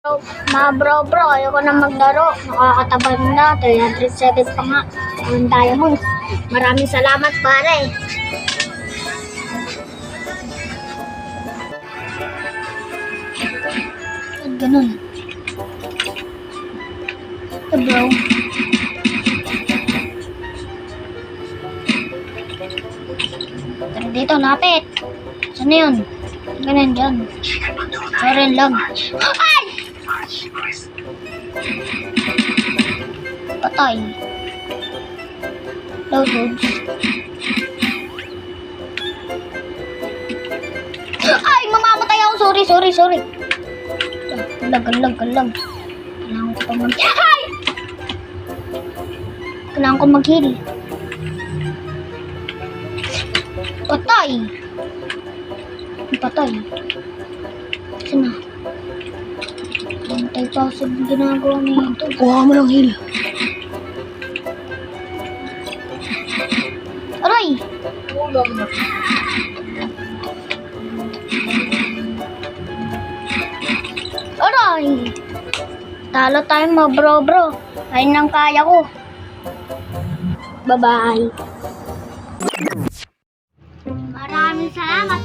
Bro, ayoko na maglaro. Nakakatabad na, 307 pa nga. Ang diamond. Maraming salamat, pare. At ganun. Ito, bro. Tara dito, lapit. Saan na yun? Ganun dyan. Sorry lang. Ay! Patay. Low goods. Ay! Mamamatay ako. Sorry. Galag. Kailangan ko pa mag-heal. Ay! Kailangan ko mag-heal. Patay. Saan na? Antay pa sa ginagawa niya ito. Kuha mo lang heal. Aray! Aray! Talo tayo mga bro. Ayun ang kaya ko. Bye-bye. Maraming salamat,